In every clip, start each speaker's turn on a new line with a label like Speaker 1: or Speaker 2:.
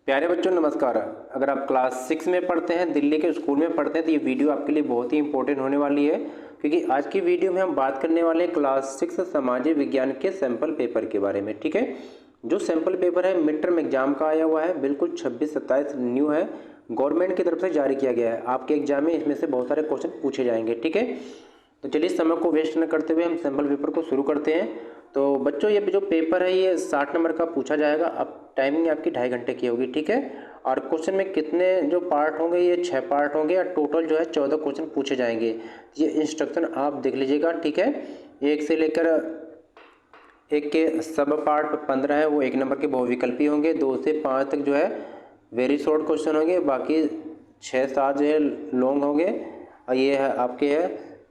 Speaker 1: प्यारे बच्चों नमस्कार। अगर आप क्लास 6 में पढ़ते हैं, दिल्ली के स्कूल में पढ़ते हैं, तो ये वीडियो आपके लिए बहुत ही इंपॉर्टेंट होने वाली है, क्योंकि आज की वीडियो में हम बात करने वाले हैं क्लास 6 सामाजिक विज्ञान के सैंपल पेपर के बारे में। ठीक है, जो सैंपल पेपर है मिड टर्म एग्जाम का आया हुआ है, बिल्कुल 26-27 न्यू है, गवर्नमेंट की तरफ से जारी किया गया है। आपके एग्जाम में इसमें से बहुत सारे क्वेश्चन पूछे जाएंगे। ठीक है, तो चलिए समय को वेस्ट न करते हुए हम सैंपल पेपर को शुरू करते हैं। तो बच्चों ये जो पेपर है ये 60 नंबर का पूछा जाएगा। अब टाइमिंग आपकी 2.5 घंटे की होगी। ठीक है, और क्वेश्चन में कितने जो पार्ट होंगे, ये 6 पार्ट होंगे और टोटल जो है 14 क्वेश्चन पूछे जाएंगे। ये इंस्ट्रक्शन आप देख लीजिएगा। ठीक है, 1 से लेकर 1 के सब पार्ट 15 है वो 1 नंबर के बहुविकल्पी होंगे। 2 से 5 तक जो है वेरी शॉर्ट क्वेश्चन होंगे, बाकी 6-7 जो है लॉन्ग होंगे, और ये है आपके है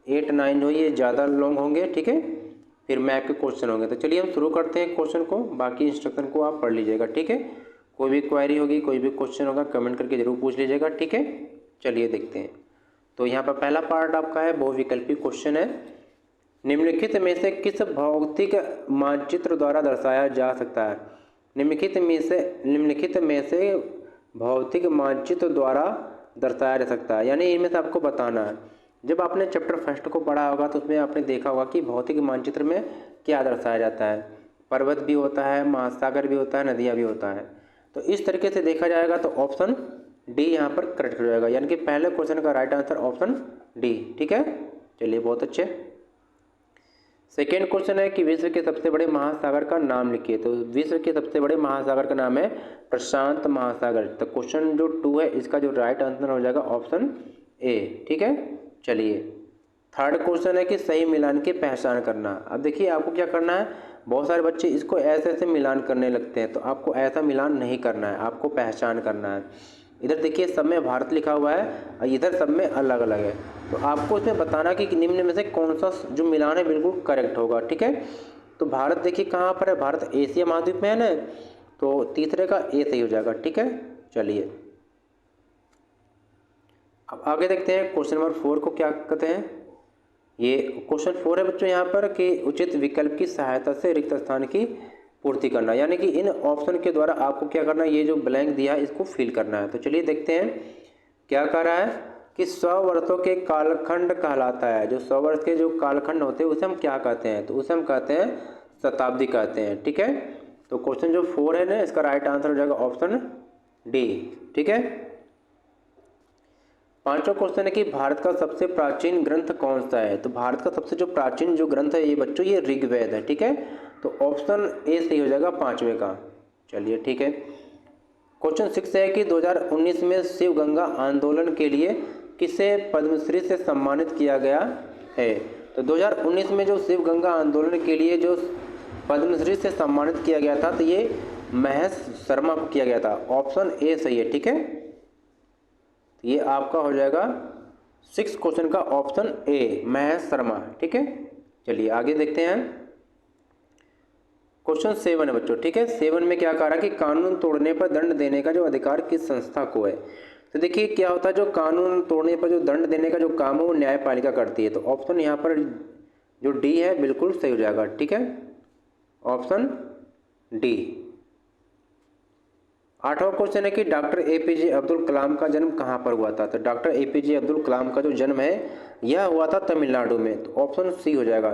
Speaker 1: 8-9 जो ये ज़्यादा लॉन्ग होंगे। ठीक है, फिर मैथ के क्वेश्चन होंगे। तो चलिए हम शुरू करते हैं क्वेश्चन को, बाकी इंस्ट्रक्शन को आप पढ़ लीजिएगा। ठीक है, कोई भी क्वेरी होगी, कोई भी क्वेश्चन होगा, कमेंट करके जरूर पूछ लीजिएगा। ठीक है, चलिए देखते हैं। तो यहाँ पर पहला पार्ट आपका है बहुविकल्पी क्वेश्चन है। निम्नलिखित में से किस भौतिक मानचित्र द्वारा दर्शाया जा सकता है? निम्नलिखित में से भौतिक मानचित्र द्वारा दर्शाया जा सकता है, यानी इनमें से आपको बताना है। जब आपने चैप्टर फर्स्ट को पढ़ा होगा तो उसमें आपने देखा होगा कि भौतिक मानचित्र में क्या दर्शाया जाता है। पर्वत भी होता है, महासागर भी होता है, नदियाँ भी होता है। तो इस तरीके से देखा जाएगा तो ऑप्शन डी यहाँ पर करेक्ट हो जाएगा, यानी कि पहले क्वेश्चन का राइट आंसर ऑप्शन डी। ठीक है, चलिए बहुत अच्छे। सेकेंड क्वेश्चन है कि विश्व के सबसे बड़े महासागर का नाम लिखिए। तो विश्व के सबसे बड़े महासागर का नाम है प्रशांत महासागर। तो क्वेश्चन जो 2 है इसका जो राइट आंसर हो जाएगा ऑप्शन ए। ठीक है, चलिए थर्ड क्वेश्चन है कि सही मिलान की पहचान करना। अब देखिए आपको क्या करना है, बहुत सारे बच्चे इसको ऐसे ऐसे मिलान करने लगते हैं, तो आपको ऐसा मिलान नहीं करना है, आपको पहचान करना है। इधर देखिए सब में भारत लिखा हुआ है और इधर सब में अलग अलग है, तो आपको इसमें बताना कि निम्न में से कौन सा जो मिलान है बिल्कुल करेक्ट होगा। ठीक है, तो भारत देखिए कहाँ पर है, भारत एशिया महाद्वीप में है ना, तो तीसरे का ए सही हो जाएगा। ठीक है, चलिए अब आगे देखते हैं क्वेश्चन नंबर 4 को क्या कहते हैं। ये क्वेश्चन 4 है बच्चों यहाँ पर कि उचित विकल्प की सहायता से रिक्त स्थान की पूर्ति करना, यानी कि इन ऑप्शन के द्वारा आपको क्या करना है, ये जो ब्लैंक दिया है इसको फिल करना है। तो चलिए देखते हैं क्या कह रहा है कि 100 वर्षों के कालखंड कहलाता है। जो 100 वर्ष के जो कालखंड होते हैं उसे हम क्या कहते हैं, तो उसे हम कहते हैं शताब्दी कहते हैं। ठीक है, तो क्वेश्चन जो 4 है ना इसका राइट आंसर हो जाएगा ऑप्शन डी। ठीक है, पांचवा क्वेश्चन है कि भारत का सबसे प्राचीन ग्रंथ कौन सा है। तो भारत का सबसे जो प्राचीन जो ग्रंथ है ये बच्चों ये ऋग्वेद है। ठीक है, तो ऑप्शन ए सही हो जाएगा पांचवे का। चलिए ठीक है, क्वेश्चन 6 है कि 2019 में शिव गंगा आंदोलन के लिए किसे पद्मश्री से सम्मानित किया गया है। तो 2019 में जो शिव गंगा आंदोलन के लिए जो पद्मश्री से सम्मानित किया गया था, तो ये महेश शर्मा को किया गया था। ऑप्शन ए सही है। ठीक है, ये आपका हो जाएगा 6 क्वेश्चन का ऑप्शन ए महेश शर्मा। ठीक है, चलिए आगे देखते हैं। क्वेश्चन 7 है बच्चों। ठीक है, 7 में क्या कह रहा है कि कानून तोड़ने पर दंड देने का जो अधिकार किस संस्था को है। तो देखिए क्या होता है, जो कानून तोड़ने पर जो दंड देने का जो काम है वो न्यायपालिका करती है। तो ऑप्शन यहाँ पर जो डी है बिल्कुल सही हो जाएगा। ठीक है, ऑप्शन डी। 8वां क्वेश्चन है कि डॉक्टर एपीजे अब्दुल कलाम का जन्म कहाँ पर हुआ था। तो डॉक्टर एपीजे अब्दुल कलाम का जो जन्म है यह हुआ था तमिलनाडु में। तो ऑप्शन सी हो जाएगा।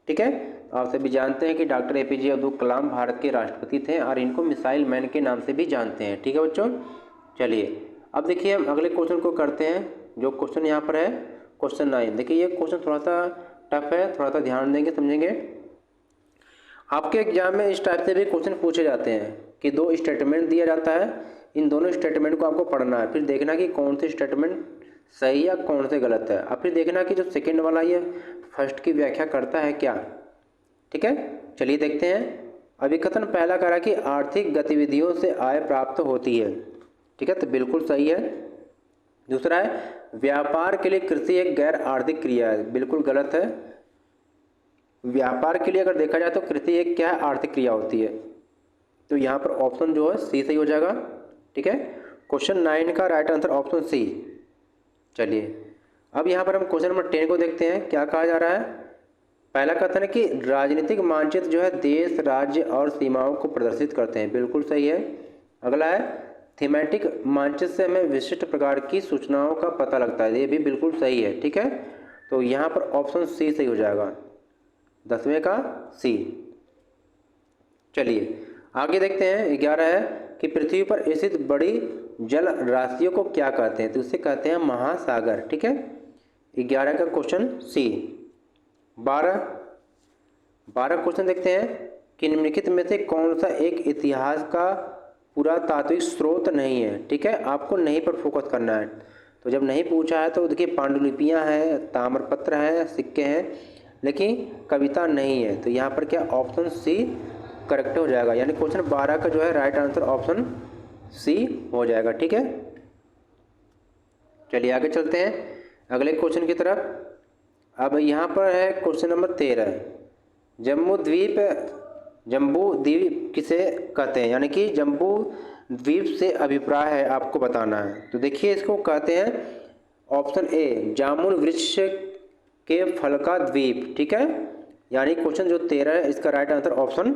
Speaker 1: ठीक है, आप सभी जानते हैं कि डॉक्टर एपीजे अब्दुल कलाम भारत के राष्ट्रपति थे और इनको मिसाइल मैन के नाम से भी जानते हैं। ठीक है बच्चों, चलिए अब देखिए हम अगले क्वेश्चन को करते हैं। जो क्वेश्चन यहाँ पर है क्वेश्चन 9। देखिए ये क्वेश्चन थोड़ा सा टफ है, थोड़ा सा ध्यान देंगे समझेंगे। आपके एग्जाम में इस टाइप से भी क्वेश्चन पूछे जाते हैं कि 2 स्टेटमेंट दिया जाता है, इन दोनों स्टेटमेंट को आपको पढ़ना है, फिर देखना कि कौन से स्टेटमेंट सही या कौन से गलत है। अब फिर देखना कि जो सेकंड वाला ये फर्स्ट की व्याख्या करता है क्या। ठीक है, चलिए देखते हैं। अभिकथन पहला कह रहा है कि आर्थिक गतिविधियों से आय प्राप्त होती है। ठीक है, तो बिल्कुल सही है। दूसरा है व्यापार के लिए कृषि एक गैर आर्थिक क्रिया है, बिल्कुल गलत है। व्यापार के लिए अगर देखा जाए तो कृषि एक क्या है, आर्थिक क्रिया होती है। तो यहाँ पर ऑप्शन जो है सी सही हो जाएगा। ठीक है, क्वेश्चन 9 का राइट आंसर ऑप्शन सी। चलिए अब यहाँ पर हम क्वेश्चन नंबर 10 को देखते हैं क्या कहा जा रहा है। पहला कथन है कि राजनीतिक मानचित्र जो है देश, राज्य और सीमाओं को प्रदर्शित करते हैं, बिल्कुल सही है। अगला है थीमेटिक मानचित्र से हमें विशिष्ट प्रकार की सूचनाओं का पता लगता है, ये भी बिल्कुल सही है। ठीक है, तो यहाँ पर ऑप्शन सी सही हो जाएगा, 10वें का सी। चलिए आगे देखते हैं। 11 है कि पृथ्वी पर स्थित बड़ी जल राशियों को क्या कहते हैं, तो उसे कहते हैं महासागर। ठीक है, 11 का क्वेश्चन सी। 12 क्वेश्चन देखते हैं कि निम्नलिखित में से कौन सा एक इतिहास का पुरातात्विक स्रोत नहीं है। ठीक है, आपको नहीं पर फोकस करना है। तो जब नहीं पूछा है तो देखिए पांडुलिपियाँ हैं, ताम्रपत्र हैं, सिक्के हैं, लेकिन कविता नहीं है। तो यहाँ पर क्या ऑप्शन सी करेक्ट हो जाएगा, यानी क्वेश्चन 12 का जो है राइट आंसर ऑप्शन सी हो जाएगा। ठीक है, चलिए आगे चलते हैं अगले क्वेश्चन की तरफ। अब यहाँ पर है क्वेश्चन नंबर 13, जम्बू द्वीप किसे कहते हैं, यानी कि जम्बू द्वीप से अभिप्राय है, आपको बताना है। तो देखिए इसको कहते हैं ऑप्शन ए जामुन वृक्ष के फल का द्वीप। ठीक है, यानी क्वेश्चन जो 13 है इसका राइट आंसर ऑप्शन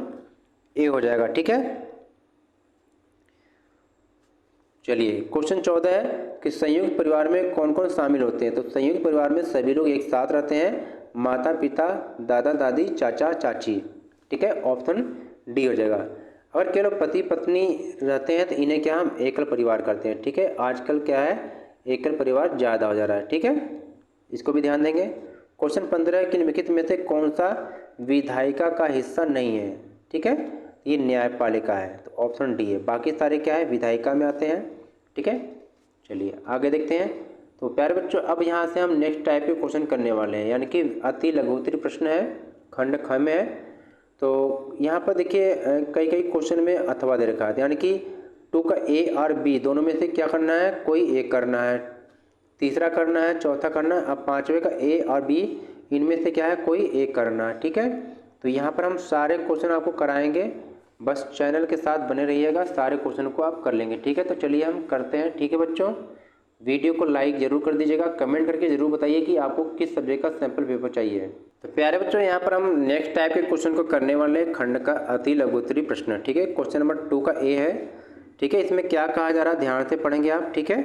Speaker 1: ए हो जाएगा। ठीक है, चलिए क्वेश्चन 14 है कि संयुक्त परिवार में कौन कौन शामिल होते हैं। तो संयुक्त परिवार में सभी लोग एक साथ रहते हैं, माता पिता, दादा दादी, चाचा चाची। ठीक है, ऑप्शन डी हो जाएगा। अगर केवल पति पत्नी रहते हैं तो इन्हें क्या हम एकल परिवार करते हैं। ठीक है, आजकल क्या है एकल परिवार ज़्यादा हो जा रहा है। ठीक है, इसको भी ध्यान देंगे। क्वेश्चन 15 कि निम्नलिखित में से कौन सा विधायिका का हिस्सा नहीं है। ठीक है, ये न्यायपालिका है, तो ऑप्शन डी है। बाकी सारे क्या है विधायिका में आते हैं। ठीक है, चलिए आगे देखते हैं। तो प्यारे बच्चों अब यहाँ से हम नेक्स्ट टाइप के क्वेश्चन करने वाले हैं, यानी कि अति लघुत्तरीय प्रश्न है, खंड ख में है। तो यहाँ पर देखिए कई क्वेश्चन में अथवा दे रखा है, यानी कि 2 का ए और बी दोनों में से क्या करना है, कोई एक करना है, तीसरा करना है, चौथा करना है। अब 5वें का ए और बी इनमें से क्या है कोई एक करना है। ठीक है, तो यहाँ पर हम सारे क्वेश्चन आपको कराएंगे, बस चैनल के साथ बने रहिएगा, सारे क्वेश्चन को आप कर लेंगे। ठीक है, तो चलिए हम करते हैं। ठीक है बच्चों, वीडियो को लाइक जरूर कर दीजिएगा, कमेंट करके जरूर बताइए कि आपको किस सब्जेक्ट का सैम्पल पेपर चाहिए। तो प्यारे बच्चों यहाँ पर हम नेक्स्ट टाइप के क्वेश्चन को करने वाले हैं, खंड का अति लघुत्तरीय प्रश्न। ठीक है, क्वेश्चन नंबर 2 का ए है। ठीक है, इसमें क्या कहा जा रहा है ध्यान से पढ़ेंगे आप। ठीक है,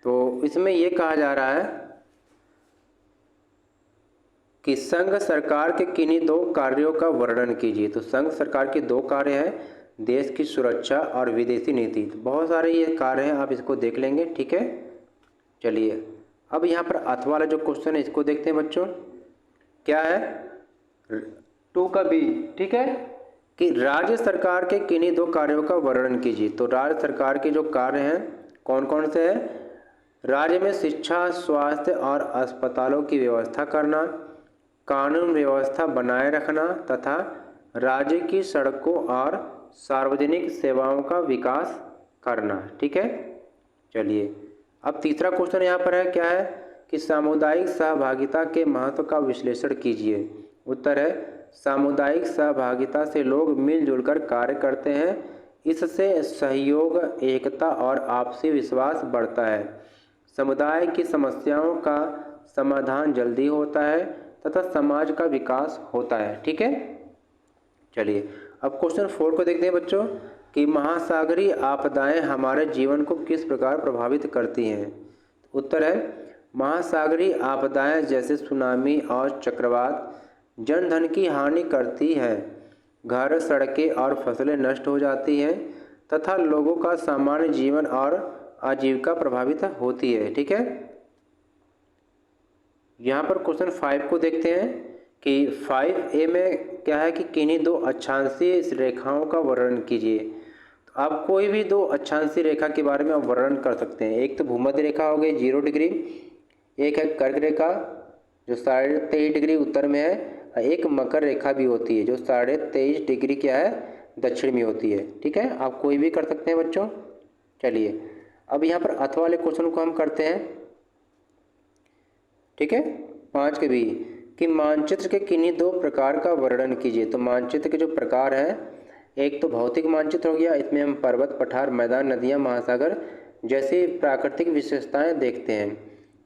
Speaker 1: तो इसमें ये कहा जा रहा है कि संघ सरकार के किन्हीं 2 कार्यों का वर्णन कीजिए। तो संघ सरकार के 2 कार्य हैं, देश की सुरक्षा और विदेशी नीति। तो बहुत सारे ये कार्य हैं, आप इसको देख लेंगे। ठीक है, चलिए अब यहाँ पर अथवा वाला जो क्वेश्चन है इसको देखते हैं बच्चों। क्या है 2 का बी। ठीक है, कि राज्य सरकार के किन्हीं 2 कार्यों का वर्णन कीजिए। तो राज्य सरकार के जो कार्य हैं कौन कौन से हैं, राज्य में शिक्षा, स्वास्थ्य और अस्पतालों की व्यवस्था करना, कानून व्यवस्था बनाए रखना तथा राज्य की सड़कों और सार्वजनिक सेवाओं का विकास करना। ठीक है, चलिए अब तीसरा क्वेश्चन यहाँ पर है, क्या है कि सामुदायिक सहभागिता के महत्व का विश्लेषण कीजिए। उत्तर है सामुदायिक सहभागिता से लोग मिलजुल कर कार्य करते हैं, इससे सहयोग, एकता और आपसी विश्वास बढ़ता है। समुदाय की समस्याओं का समाधान जल्दी होता है तथा समाज का विकास होता है। ठीक है, चलिए अब क्वेश्चन 4 को देखते हैं बच्चों कि महासागरीय आपदाएं हमारे जीवन को किस प्रकार प्रभावित करती हैं। उत्तर है महासागरीय आपदाएं जैसे सुनामी और चक्रवात जन धन की हानि करती है, घर, सड़कें और फसलें नष्ट हो जाती हैं तथा लोगों का सामान्य जीवन और आजीविका प्रभावित होती है। ठीक है, यहाँ पर क्वेश्चन 5 को देखते हैं कि 5A में क्या है कि किन्हीं 2 अक्षांशीय रेखाओं का वर्णन कीजिए। तो आप कोई भी 2 अक्षांशीय रेखा के बारे में आप वर्णन कर सकते हैं। एक तो भूमध्य रेखा हो गई 0 डिग्री, एक है कर्क रेखा जो 23.5 डिग्री उत्तर में है, और एक मकर रेखा भी होती है जो 23.5 डिग्री क्या है दक्षिण में होती है। ठीक है, आप कोई भी कर सकते हैं बच्चों। चलिए अब यहाँ पर अथवा वाले क्वेश्चन को हम करते हैं। ठीक है, 5 के भी कि मानचित्र के किन्हीं 2 प्रकार का वर्णन कीजिए। तो मानचित्र के जो प्रकार हैं, एक तो भौतिक मानचित्र हो गया, इसमें हम पर्वत, पठार, मैदान, नदियाँ, महासागर जैसी प्राकृतिक विशेषताएं देखते हैं।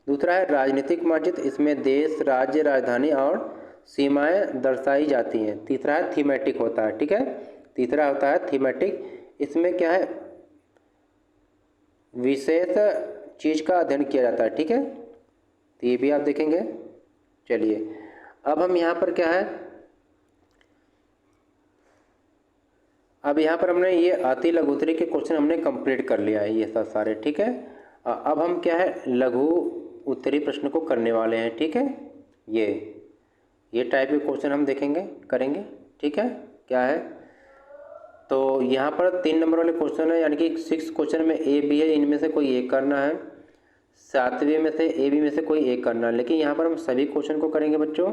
Speaker 1: दूसरा है राजनीतिक मानचित्र, इसमें देश, राज्य, राजधानी और सीमाएं दर्शाई जाती हैं। तीसरा है थीमेटिक होता है। ठीक है, तीसरा होता है थीमेटिक, इसमें क्या है विशेष चीज़ का अध्ययन किया जाता है। ठीक है, तो ये भी आप देखेंगे। चलिए अब हम यहाँ पर क्या है, अब यहाँ पर हमने ये अति लघु उत्तरी के क्वेश्चन हमने कंप्लीट कर लिया है ये सब सारे। ठीक है, अब हम क्या है लघु उत्तरी प्रश्न को करने वाले हैं। ठीक है, ये टाइप के क्वेश्चन हम देखेंगे करेंगे। ठीक है, क्या है, तो यहाँ पर 3 नंबर वाले क्वेश्चन है, यानी कि 6 क्वेश्चन में ए बी है, इनमें से कोई एक करना है। 7वें में से ए बी में से कोई एक करना है, लेकिन यहाँ पर हम सभी क्वेश्चन को करेंगे बच्चों।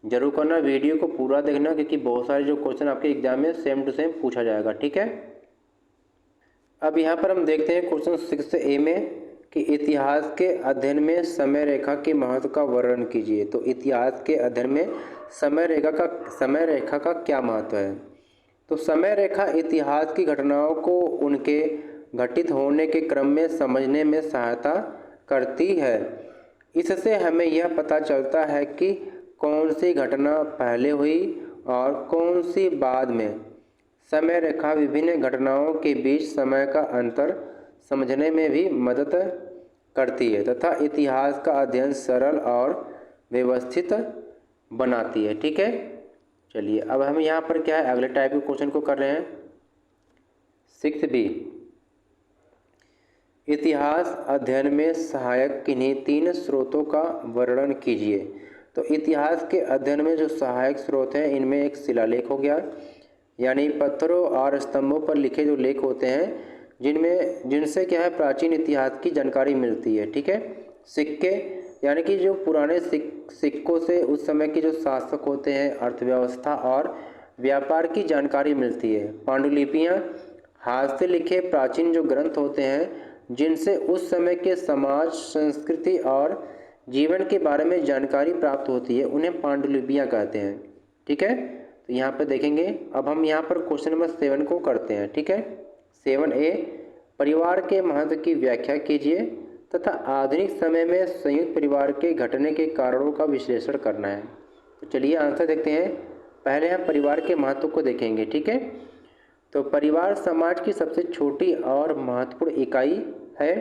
Speaker 1: जरूर करना, वीडियो को पूरा देखना, क्योंकि बहुत सारे जो क्वेश्चन आपके एग्जाम में सेम टू सेम पूछा जाएगा। ठीक है, अब यहाँ पर हम देखते हैं क्वेश्चन 6A में कि इतिहास के अध्ययन में समय रेखा के महत्व का वर्णन कीजिए। तो इतिहास के अध्ययन में समय रेखा का क्या महत्व है। तो समय रेखा इतिहास की घटनाओं को उनके घटित होने के क्रम में समझने में सहायता करती है। इससे हमें यह पता चलता है कि कौन सी घटना पहले हुई और कौन सी बाद में। समय रेखा विभिन्न घटनाओं के बीच समय का अंतर समझने में भी मदद करती है तथा इतिहास का अध्ययन सरल और व्यवस्थित बनाती है। ठीक है, चलिए अब हम यहाँ पर क्या है अगले टाइप के क्वेश्चन को कर रहे हैं। 6B, इतिहास अध्ययन में सहायक किन्हीं 3 स्रोतों का वर्णन कीजिए। तो इतिहास के अध्ययन में जो सहायक स्रोत हैं, इनमें एक शिलालेख हो गया, यानी पत्थरों और स्तंभों पर लिखे जो लेख होते हैं जिनसे क्या है प्राचीन इतिहास की जानकारी मिलती है। ठीक है, सिक्के, यानी कि जो पुराने सिक्कों से उस समय के जो शासक होते हैं, अर्थव्यवस्था और व्यापार की जानकारी मिलती है। पांडुलिपियाँ, हाथ से लिखे प्राचीन जो ग्रंथ होते हैं जिनसे उस समय के समाज, संस्कृति और जीवन के बारे में जानकारी प्राप्त होती है, उन्हें पांडुलिपियाँ कहते हैं। ठीक है, तो यहाँ पे देखेंगे। अब हम यहाँ पर क्वेश्चन नंबर 7 को करते हैं। ठीक है, 7A, परिवार के महत्व की व्याख्या कीजिए तथा आधुनिक समय में संयुक्त परिवार के घटने के कारणों का विश्लेषण करना है। तो चलिए आंसर देखते हैं। पहले हम परिवार के महत्व को देखेंगे। ठीक है, तो परिवार समाज की सबसे छोटी और महत्वपूर्ण इकाई है।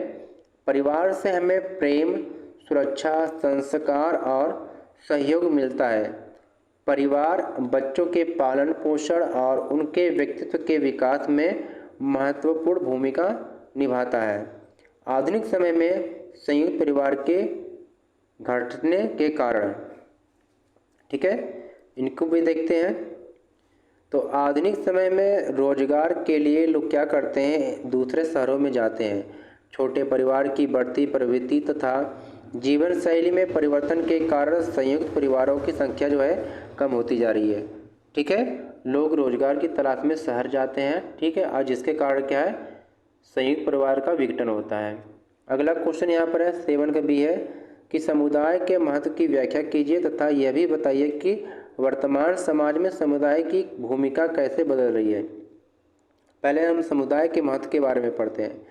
Speaker 1: परिवार से हमें प्रेम, सुरक्षा, संस्कार और सहयोग मिलता है। परिवार बच्चों के पालन पोषण और उनके व्यक्तित्व के विकास में महत्वपूर्ण भूमिका निभाता है। आधुनिक समय में संयुक्त परिवार के घटने के कारण, ठीक है, इनको भी देखते हैं। तो आधुनिक समय में रोजगार के लिए लोग क्या करते हैं, दूसरे शहरों में जाते हैं। छोटे परिवार की बढ़ती प्रवृत्ति तथा जीवन शैली में परिवर्तन के कारण संयुक्त परिवारों की संख्या जो है कम होती जा रही है। ठीक है, लोग रोजगार की तलाश में शहर जाते हैं। ठीक है, और जिसके कारण क्या है संयुक्त परिवार का विघटन होता है। अगला क्वेश्चन यहाँ पर है 7 का भी है कि समुदाय के महत्व की व्याख्या कीजिए तथा यह भी बताइए कि वर्तमान समाज में समुदाय की भूमिका कैसे बदल रही है। पहले हम समुदाय के महत्व के बारे में पढ़ते हैं।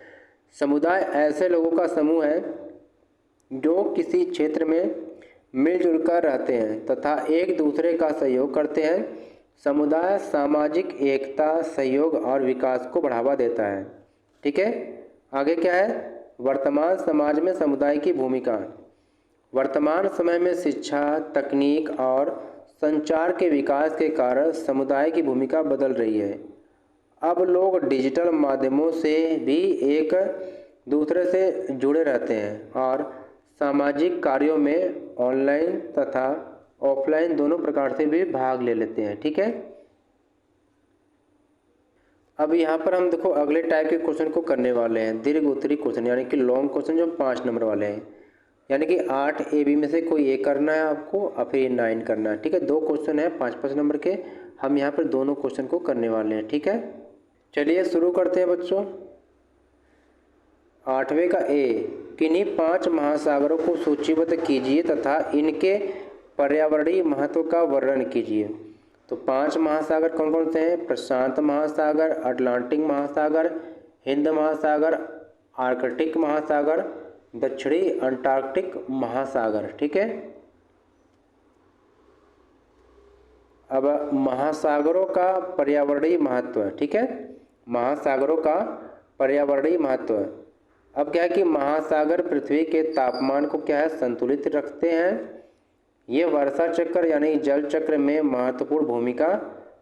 Speaker 1: समुदाय ऐसे लोगों का समूह है जो किसी क्षेत्र में मिलजुल कर रहते हैं तथा एक दूसरे का सहयोग करते हैं। समुदाय सामाजिक एकता, सहयोग और विकास को बढ़ावा देता है। ठीक है, आगे क्या है, वर्तमान समाज में समुदाय की भूमिका। वर्तमान समय में शिक्षा, तकनीक और संचार के विकास के कारण समुदाय की भूमिका बदल रही है। अब लोग डिजिटल माध्यमों से भी एक दूसरे से जुड़े रहते हैं और सामाजिक कार्यों में ऑनलाइन तथा ऑफलाइन दोनों प्रकार से भी भाग ले लेते हैं। ठीक है, अब यहाँ पर हम देखो अगले टाइप के क्वेश्चन को करने वाले हैं, दीर्घ उत्तरी क्वेश्चन, यानी कि लॉन्ग क्वेश्चन जो 5 नंबर वाले हैं, यानी कि 8 में से कोई एक करना है आपको और फिर 9 करना है। ठीक है, 2 क्वेश्चन है 5-5 नंबर के, हम यहाँ पर दोनों क्वेश्चन को करने वाले हैं। ठीक है, चलिए शुरू करते हैं बच्चों। 8वें का ए, किन्हीं 5 महासागरों को सूचीबद्ध कीजिए तथा इनके पर्यावरणीय महत्व का वर्णन कीजिए। तो 5 महासागर कौन कौन से हैं, प्रशांत महासागर, अटलांटिक महासागर, हिंद महासागर, आर्कटिक महासागर, दक्षिणी अंटार्कटिक महासागर। ठीक है, अब महासागरों का पर्यावरणीय महत्व। ठीक है, महासागरों का पर्यावरणीय महत्व। अब क्या है कि महासागर पृथ्वी के तापमान को क्या है संतुलित रखते हैं। ये वर्षा चक्र यानी जल चक्र में महत्वपूर्ण भूमिका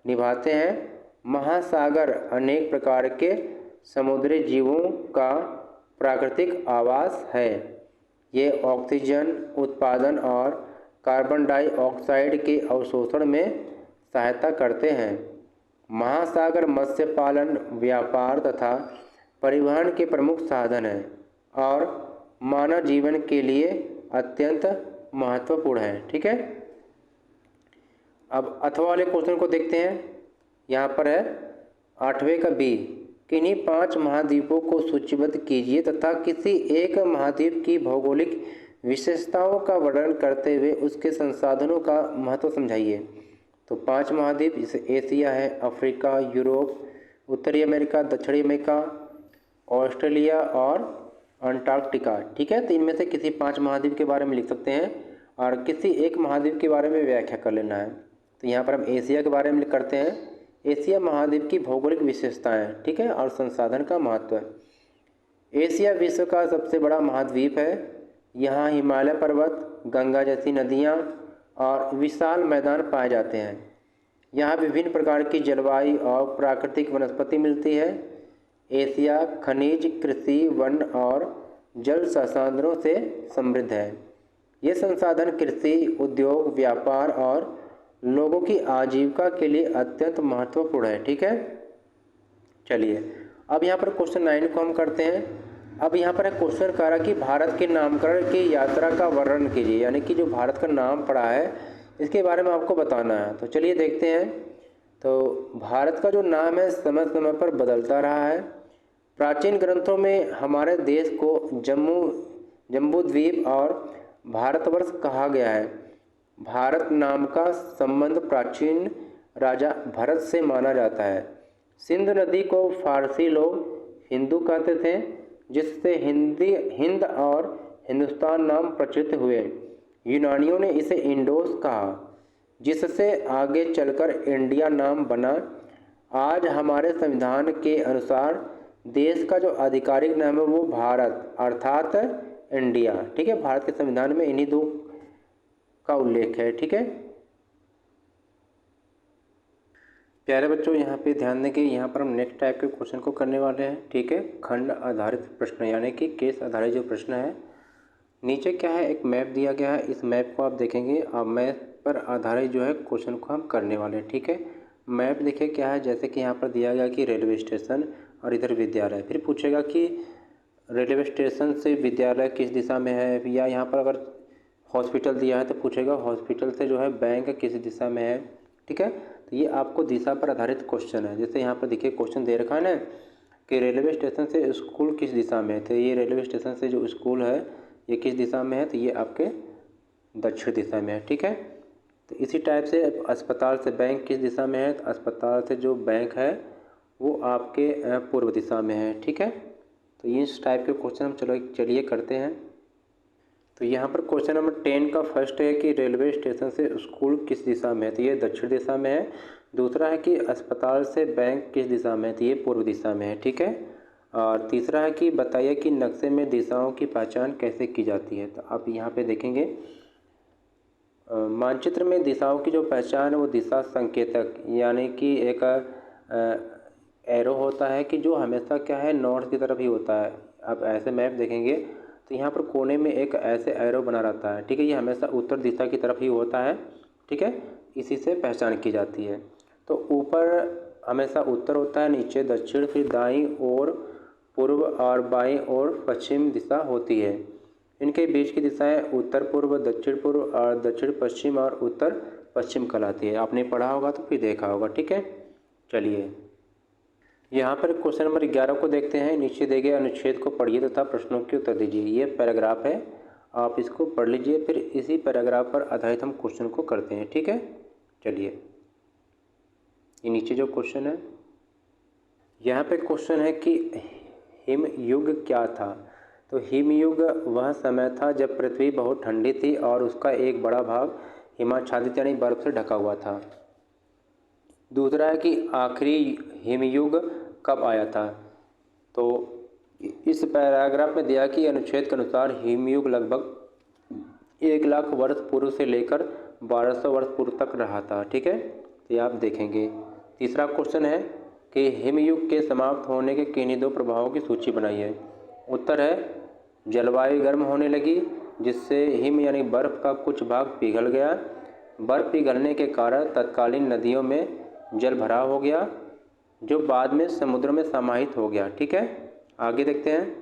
Speaker 1: निभाते हैं। महासागर अनेक प्रकार के समुद्री जीवों का प्राकृतिक आवास है। ये ऑक्सीजन उत्पादन और कार्बन डाइऑक्साइड के अवशोषण में सहायता करते हैं। महासागर मत्स्य पालन, व्यापार तथा परिवहन के प्रमुख साधन हैं और मानव जीवन के लिए अत्यंत महत्वपूर्ण है। ठीक है, अब अथवा वाले क्वेश्चन को देखते हैं। यहाँ पर है 8वें का बी, किन्हीं 5 महाद्वीपों को सूचीबद्ध कीजिए तथा किसी एक महाद्वीप की भौगोलिक विशेषताओं का वर्णन करते हुए उसके संसाधनों का महत्व समझाइए। तो 5 महाद्वीप जैसे एशिया है, अफ्रीका, यूरोप, उत्तरी अमेरिका, दक्षिणी अमेरिका, ऑस्ट्रेलिया और अंटार्कटिका। ठीक है, तो इनमें से किसी 5 महाद्वीप के बारे में लिख सकते हैं और किसी एक महाद्वीप के बारे में व्याख्या कर लेना है। तो यहाँ पर हम एशिया के बारे में करते हैं। एशिया महाद्वीप की भौगोलिक विशेषताएं, ठीक है, और संसाधन का महत्व है। एशिया विश्व का सबसे बड़ा महाद्वीप है। यहाँ हिमालय पर्वत, गंगा जैसी नदियाँ और विशाल मैदान पाए जाते हैं। यहाँ विभिन्न प्रकार की जलवायु और प्राकृतिक वनस्पति मिलती है। एशिया खनिज, कृषि, वन और जल संसाधनों से समृद्ध है। ये संसाधन कृषि, उद्योग, व्यापार और लोगों की आजीविका के लिए अत्यंत महत्वपूर्ण है। ठीक है, चलिए अब यहाँ पर क्वेश्चन 9 को हम करते हैं। अब यहाँ पर क्वेश्चन कह रहा कि भारत के नामकरण की यात्रा का वर्णन कीजिए, यानी कि जो भारत का नाम पड़ा है इसके बारे में आपको बताना है। तो चलिए देखते हैं। तो भारत का जो नाम है समय समय पर बदलता रहा है। प्राचीन ग्रंथों में हमारे देश को जम्बूद्वीप और भारतवर्ष कहा गया है। भारत नाम का संबंध प्राचीन राजा भरत से माना जाता है। सिंधु नदी को फारसी लोग हिंदू कहते थे, जिससे हिंद और हिंदुस्तान नाम प्रचलित हुए। यूनानियों ने इसे इंडोस कहा, जिससे आगे चलकर इंडिया नाम बना। आज हमारे संविधान के अनुसार देश का जो आधिकारिक नाम है वो भारत अर्थात इंडिया। ठीक है, भारत के संविधान में इन्हीं 2 का उल्लेख है। ठीक है प्यारे बच्चों, यहाँ पे ध्यान दें कि यहाँ पर हम नेक्स्ट टाइप के क्वेश्चन को करने वाले हैं। ठीक है, खंड आधारित प्रश्न यानी कि केस आधारित जो प्रश्न है। नीचे क्या है, एक मैप दिया गया है। इस मैप को आप देखेंगे, अब मैप पर आधारित जो है क्वेश्चन को हम करने वाले हैं। ठीक है, मैप देखिए क्या है, जैसे कि यहाँ पर दिया गया कि रेलवे स्टेशन और इधर विद्यालय। फिर पूछेगा कि रेलवे स्टेशन से विद्यालय किस दिशा में है, या यहाँ पर अगर हॉस्पिटल दिया है तो पूछेगा हॉस्पिटल से जो है बैंक किस दिशा में है। ठीक है, तो ये आपको दिशा पर आधारित क्वेश्चन है। जैसे यहाँ पर देखिए क्वेश्चन दे रखा है ना कि रेलवे स्टेशन से स्कूल किस दिशा में है, तो ये रेलवे स्टेशन से जो स्कूल है ये किस दिशा में है, तो ये आपके दक्षिण दिशा में है। ठीक है, तो इसी टाइप से अस्पताल से बैंक किस दिशा में है, तो अस्पताल से जो बैंक है वो आपके पूर्व दिशा में है। ठीक है, तो इस टाइप के क्वेश्चन हम चलिए करते हैं। तो यहाँ पर क्वेश्चन नंबर 10 का फर्स्ट है कि रेलवे स्टेशन से स्कूल किस दिशा में है, तो ये दक्षिण दिशा में है। दूसरा है कि अस्पताल से बैंक किस दिशा में है, तो ये पूर्व दिशा में है। ठीक है, और तीसरा है कि बताइए कि नक्शे में दिशाओं की पहचान कैसे की जाती है। तो आप यहाँ पे देखेंगे मानचित्र में दिशाओं की जो पहचान है वो दिशा संकेतक यानी कि एक एरो होता है कि जो हमेशा क्या है नॉर्थ की तरफ ही होता है। आप ऐसे मैप देखेंगे तो यहाँ पर कोने में एक ऐसे एरो बना रहता है। ठीक है, ये हमेशा उत्तर दिशा की तरफ ही होता है। ठीक है, इसी से पहचान की जाती है। तो ऊपर हमेशा उत्तर होता है, नीचे दक्षिण, फिर दाईं ओर पूर्व और बाईं ओर पश्चिम दिशा होती है। इनके बीच की दिशाएं उत्तर पूर्व, दक्षिण पूर्व और दक्षिण पश्चिम और उत्तर पश्चिम कहलाती है। आपने पढ़ा होगा तो फिर देखा होगा। ठीक है, चलिए यहाँ पर क्वेश्चन नंबर 11 को देखते हैं। नीचे दिए गए अनुच्छेद को पढ़िए तथा प्रश्नों के उत्तर दीजिए। ये पैराग्राफ है, आप इसको पढ़ लीजिए, फिर इसी पैराग्राफ पर आधारित हम क्वेश्चन को करते हैं। ठीक है, चलिए ये नीचे जो क्वेश्चन है, यहाँ पे क्वेश्चन है कि हिमयुग क्या था। तो हिमयुग वह समय था जब पृथ्वी बहुत ठंडी थी और उसका एक बड़ा भाग हिमाच्छादित यानी बर्फ से ढका हुआ था। दूसरा है कि आखिरी हिमयुग कब आया था। तो इस पैराग्राफ में दिया कि अनुच्छेद के अनुसार हिमयुग लगभग 1 लाख वर्ष पूर्व से लेकर 1200 वर्ष पूर्व तक रहा था। ठीक है, तो ये आप देखेंगे। तीसरा क्वेश्चन है कि हिमयुग के समाप्त होने के किन्हीं 2 प्रभावों की सूची बनाइए। उत्तर है जलवायु गर्म होने लगी, जिससे हिम यानी बर्फ़ का कुछ भाग पिघल गया। बर्फ़ पिघलने के कारण तत्कालीन नदियों में जल भराव हो गया, जो बाद में समुद्र में समाहित हो गया। ठीक है, आगे देखते हैं।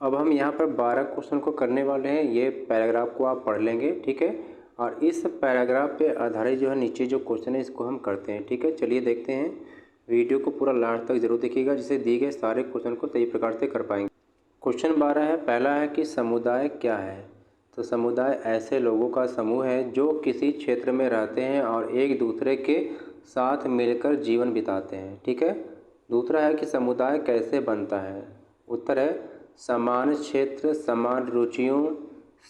Speaker 1: अब हम यहाँ पर 12 क्वेश्चन को करने वाले हैं। ये पैराग्राफ को आप पढ़ लेंगे। ठीक है, और इस पैराग्राफ पे आधारित जो है नीचे जो क्वेश्चन है इसको हम करते हैं। ठीक है, चलिए देखते हैं। वीडियो को पूरा लास्ट तक जरूर देखिएगा, जिससे दिए गए सारे क्वेश्चन को सही प्रकार से कर पाएंगे। क्वेश्चन 12 है, पहला है कि समुदाय क्या है। तो समुदाय ऐसे लोगों का समूह है जो किसी क्षेत्र में रहते हैं और एक दूसरे के साथ मिलकर जीवन बिताते हैं। ठीक है, दूसरा है कि समुदाय कैसे बनता है। उत्तर है समान क्षेत्र, समान रुचियों,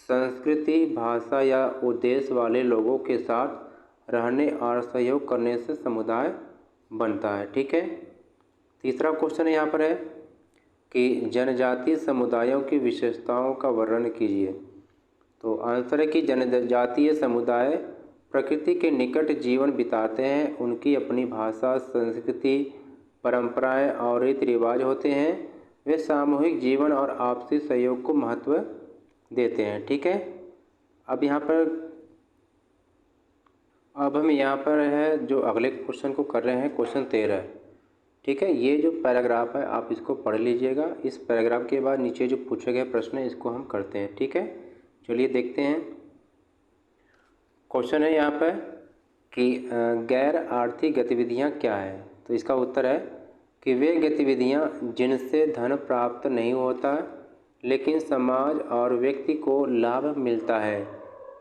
Speaker 1: संस्कृति, भाषा या उद्देश्य वाले लोगों के साथ रहने और सहयोग करने से समुदाय बनता है। ठीक है, तीसरा क्वेश्चन यहाँ पर है कि जनजातीय समुदायों की विशेषताओं का वर्णन कीजिए। तो आंसर है कि जनजातीय समुदाय प्रकृति के निकट जीवन बिताते हैं। उनकी अपनी भाषा, संस्कृति, परंपराएं और रीति रिवाज होते हैं। वे सामूहिक जीवन और आपसी सहयोग को महत्व देते हैं। ठीक है, अब हम यहाँ पर है जो अगले क्वेश्चन को कर रहे हैं, क्वेश्चन 13। ठीक है, ये जो पैराग्राफ है आप इसको पढ़ लीजिएगा। इस पैराग्राफ के बाद नीचे जो पूछे गए प्रश्न है इसको हम करते हैं। ठीक है, चलिए देखते हैं। क्वेश्चन है यहाँ पर कि गैर आर्थिक गतिविधियाँ क्या है। तो इसका उत्तर है कि वे गतिविधियाँ जिनसे धन प्राप्त नहीं होता लेकिन समाज और व्यक्ति को लाभ मिलता है,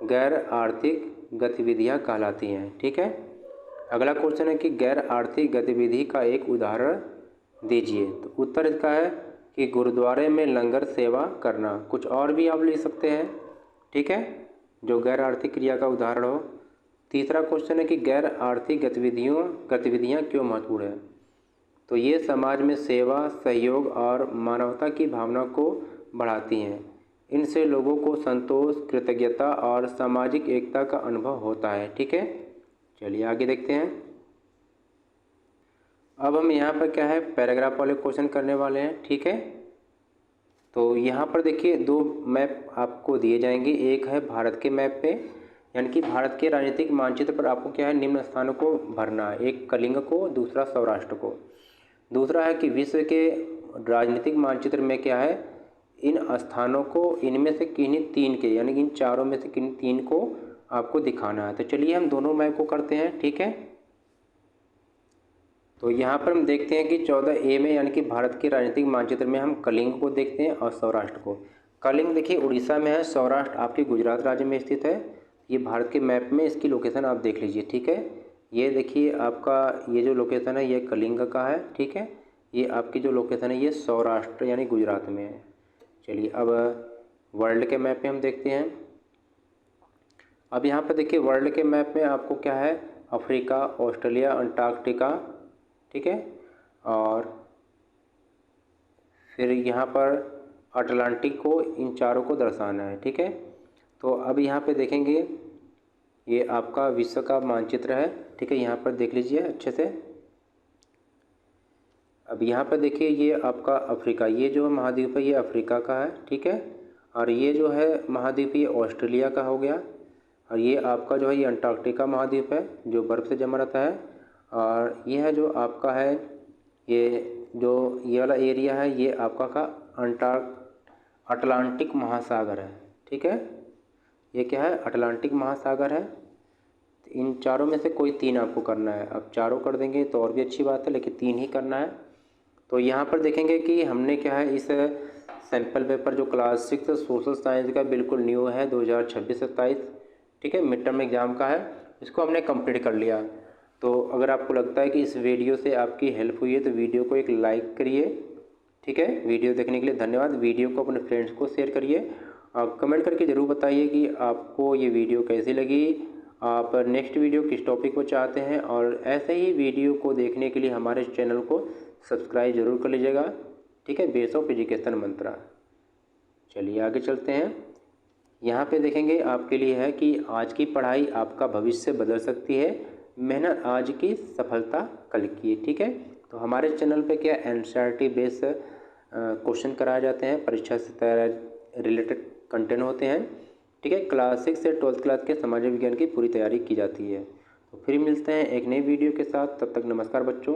Speaker 1: गैर आर्थिक गतिविधियाँ कहलाती हैं। ठीक है, अगला क्वेश्चन है कि गैर आर्थिक गतिविधि का एक उदाहरण दीजिए। तो उत्तर इसका है कि गुरुद्वारे में लंगर सेवा करना। कुछ और भी आप ले सकते हैं। ठीक है, जो गैर आर्थिक क्रिया का उदाहरण हो। तीसरा क्वेश्चन है कि गैर आर्थिक गतिविधियाँ क्यों महत्वपूर्ण है। तो ये समाज में सेवा, सहयोग और मानवता की भावना को बढ़ाती हैं। इनसे लोगों को संतोष, कृतज्ञता और सामाजिक एकता का अनुभव होता है। ठीक है, चलिए आगे देखते हैं। अब हम यहाँ पर क्या है पैराग्राफ वाले क्वेश्चन करने वाले हैं। ठीक है, तो यहाँ पर देखिए 2 मैप आपको दिए जाएंगे। एक है भारत के मैप पे, यानी कि भारत के राजनीतिक मानचित्र पर आपको क्या है निम्न स्थानों को भरना है। एक कलिंग को, दूसरा सौराष्ट्र को। दूसरा है कि विश्व के राजनीतिक मानचित्र में क्या है इन स्थानों को इनमें से किन्हीं 3 के, यानी कि इन चारों में से किन्हीं 3 को आपको दिखाना है। तो चलिए हम दोनों मैप को करते हैं। ठीक है, तो यहाँ पर हम देखते हैं कि 14A में, यानी कि भारत के राजनीतिक मानचित्र में हम कलिंग को देखते हैं और सौराष्ट्र को। कलिंग देखिए उड़ीसा में है, सौराष्ट्र आपके गुजरात राज्य में स्थित है। ये भारत के मैप में इसकी लोकेशन आप देख लीजिए। ठीक है, ये देखिए आपका ये जो लोकेशन है ये कलिंग का है। ठीक है, ये आपकी जो लोकेशन है ये सौराष्ट्र यानी गुजरात में है। चलिए अब वर्ल्ड के मैप में हम देखते हैं। अब यहाँ पर देखिए वर्ल्ड के मैप में आपको क्या है अफ्रीका, ऑस्ट्रेलिया, अंटार्कटिका। ठीक है, और फिर यहाँ पर अटलांटिक को, इन चारों को दर्शाना है। ठीक है, तो अब यहाँ पे देखेंगे ये आपका विश्व का मानचित्र है। ठीक है, यहाँ पर देख लीजिए अच्छे से। अब यहाँ पर देखिए ये आपका अफ्रीका, ये जो महाद्वीप है ये अफ्रीका का है। ठीक है, और ये जो है महाद्वीप ये ऑस्ट्रेलिया का हो गया। और ये आपका जो है ये अंटार्कटिका महाद्वीप है जो बर्फ़ से जमा रहता है। और ये है जो आपका है ये वाला एरिया है ये आपका का अटलांटिक महासागर है। ठीक है, ये क्या है अटलांटिक महासागर है। इन चारों में से कोई 3 आपको करना है। अब चारों कर देंगे तो और भी अच्छी बात है, लेकिन 3 ही करना है। तो यहाँ पर देखेंगे कि हमने क्या है इस सैम्पल पेपर जो क्लास 6 सोशल साइंस का बिल्कुल न्यू है 2026-27। ठीक है, मिड टर्म एग्ज़ाम का है, इसको हमने कंप्लीट कर लिया। तो अगर आपको लगता है कि इस वीडियो से आपकी हेल्प हुई है तो वीडियो को एक लाइक करिए। ठीक है, वीडियो देखने के लिए धन्यवाद। वीडियो को अपने फ्रेंड्स को शेयर करिए और कमेंट करके ज़रूर बताइए कि आपको ये वीडियो कैसी लगी, आप नेक्स्ट वीडियो किस टॉपिक को चाहते हैं। और ऐसे ही वीडियो को देखने के लिए हमारे चैनल को सब्सक्राइब ज़रूर कर लीजिएगा। ठीक है, बेस ऑफ एजुकेशन मंत्रा। चलिए आगे चलते हैं। यहाँ पे देखेंगे आपके लिए है कि आज की पढ़ाई आपका भविष्य बदल सकती है, मेहनत आज की सफलता कल की। ठीक है, तो हमारे चैनल पे क्या एनसीईआरटी बेस क्वेश्चन कराए जाते हैं, परीक्षा से रिलेटेड कंटेंट होते हैं। ठीक है, क्लास 6 से 12th क्लास के सामाजिक विज्ञान की पूरी तैयारी की जाती है। तो फिर मिलते हैं एक नई वीडियो के साथ, तब तक नमस्कार बच्चों।